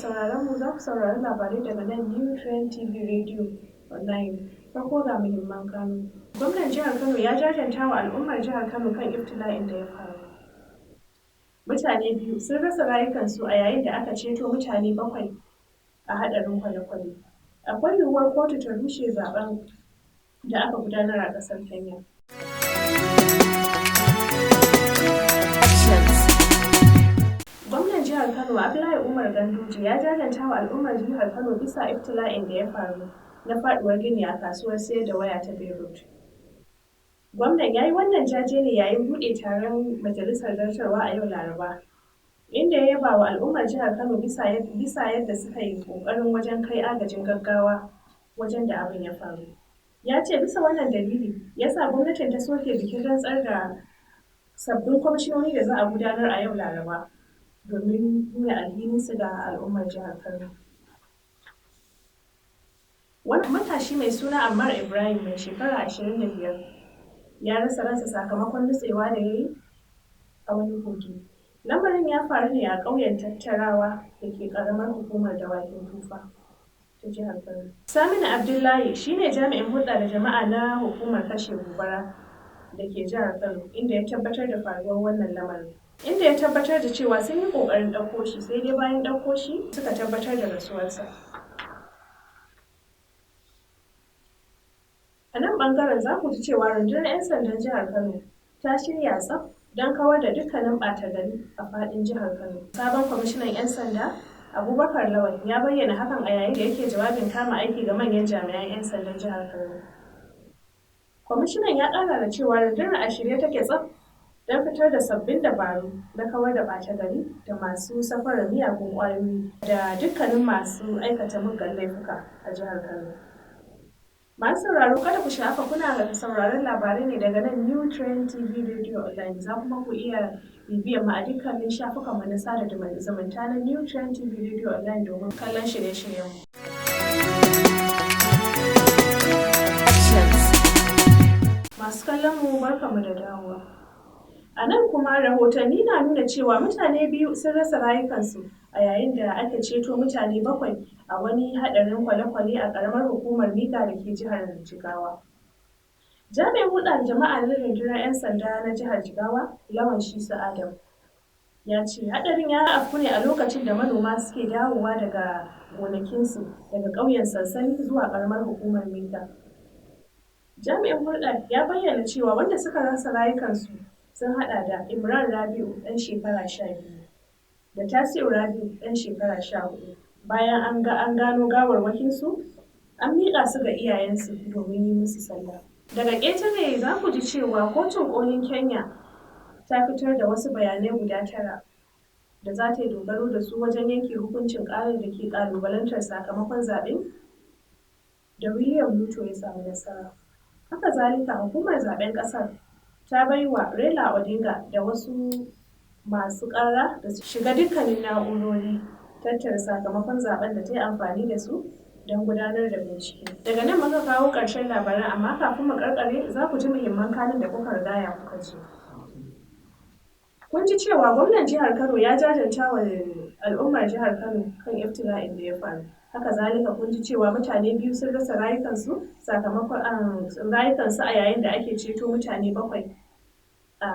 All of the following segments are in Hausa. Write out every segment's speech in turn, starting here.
sauraron mu za ku saurari labarai daga nan New Trend TV Radio Online. Farko ga muhimman kanu. Gwamnan jihar Kano ya jajanta wa al'ummar jihar Kano kan ibtila'in da ya faru. Mutane biyu sun rasa rayukansu a yayin da aka ceto mutane 7 a haɗarin kwale-kwale. Akwai yiwuwar kotu ta rushe zaben da aka gudanar a ƙasar Kenya. Gwamnan jihar Kano Abdullahi Umar Ganduje ya jajanta wa al'ummar jihar Kano bisa ibtila'in da ya faru na faduwar gini a kasuwar sayar da waya ta Beirut. Gwamnan ya yi wannan jaje ne yayin buɗe taron majalisar zartarwa a yau Laraba, inda ya yaba wa al'ummar jihar Kano bisa yadda suka yi ƙoƙarin wajen kai agajin gaggawa wajen da abin ya faru. Ya ce bisa wannan dalili ya sa gwamnatin ta soke bikin rantsar da sabbin kwamishinoni da za a gudanar a yau Laraba domin nuna alhininsu ga al'ummar jihar Kano. Wani matashi mai suna Ammar Ibrahim mai shekara 25 ya rasa ransa sakamakon nutsewa da ya yi a wani kogi. Lamarin ya faru ne a ƙauyen Tattarawa da ke ƙaramar hukumar Dawakin Tufa ta jihar Kano. Saminu Abdullahi shine jami'in hulɗa da jama'a na hukumar kashe gobara da ke jihar Kano, inda ya tabbatar da faruwar wannan lamarin. Inda ya tabbatar da cewa sun yi ƙoƙarin ɗauko shi, sai dai bayan ɗauko shi suka tabbatar da rasuwarsa. A nan ɓangaren za ku ji cewa rundunar 'yan sandan jihar Kano ta shirya tsaf don kawar da dukkanin ɓata gari a faɗin jihar Kano. Sabon kwamishinan 'yan sanda Abubakar Lawal ya bayyana hakan a yayin da yake jawabin kama aiki ga manyan jami'an 'yan sandan jihar Kano. Kwamishinan ya ƙara da cewa rundunar a shirye take tsaf don fitar da sabbin dabaru na kawar da ɓata gari da masu safarar miyagun ƙwayoyi da dukkanin masu aikata muggan laifuka a jihar Kano. Masu sauraro kada ku shafa, kuna da sauraron labarai ne daga nan New Trend TV Radio Online. Za kuma ku iya bibiyar mu a dukkanin shafukan mu na sada zumunta na New Trend TV Radio Online domin kallon shirye-shiryen mu. Masu kallon mu barkamu da dawowa. A nan kuma rahotanni na nuna cewa mutane biyu sun rasa rayukansu a yayin da aka ceto mutane 7 a wani haɗarin kwale-kwale a ƙaramar hukumar Mika da ke jihar Jigawa. Jami'in hulɗar jama'a na rundunar 'yan sanda na jihar Jigawa, Lawan Shisu Adam, ya ce haɗarin ya afku ne a lokacin da manoma suke dawowa daga gonakinsu daga ƙauyen Sansani zuwa ƙaramar hukumar Mika. Jami'in hulɗar ya bayyana cewa wanda suka rasa rayukansu sun haɗa da Imran Rabi'u ɗan shekara 12 da Tasi'u Rabi'u ɗan shekara 14. Bayan an gano gawarwakinsu, an miƙa su ga iyayensu domin yi musu sallah. Daga ƙetare za ku ji cewa kotun ƙolin Kenya ta fitar da wasu bayanai guda 9 da za ta yi dogaro da su wajen yanke hukuncin ƙarar da ke ƙalubalantar sakamakon zaɓen da William Ruto ya samu nasara. Haka zalika hukumar zaɓen ƙasar ta bai wa Raila Odinga da wasu masu ƙara da su shiga dukkanin na'urori tattara sakamakon zaben da ta yi amfani da su don gudanar da bincike. Daga nan muka kawo ƙarshen labaran, amma kafin mu karkare za ku ji muhimman kanun da kuka rigaya kuka ji. Kun ji cewa gwamnan jihar Kano ya jajanta wa al'ummar jihar Kano kan ibtila'in da ya faru. Haka zalika kun ji cewa mutane biyu sun rasa rayukansu a yayin da ake ceto mutane 7 a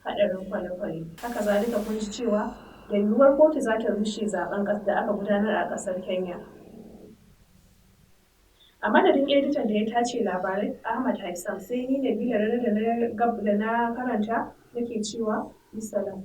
haɗarin kwale-kwale. Haka zalika kun ji cewa da yiwuwar kotu za ta rushe zaben da aka gudanar a ƙasar Kenya. A madadin editan da ya tace labarai Ahmad Haisam, sai ni Nabila da na karanta nake cewa bisalam.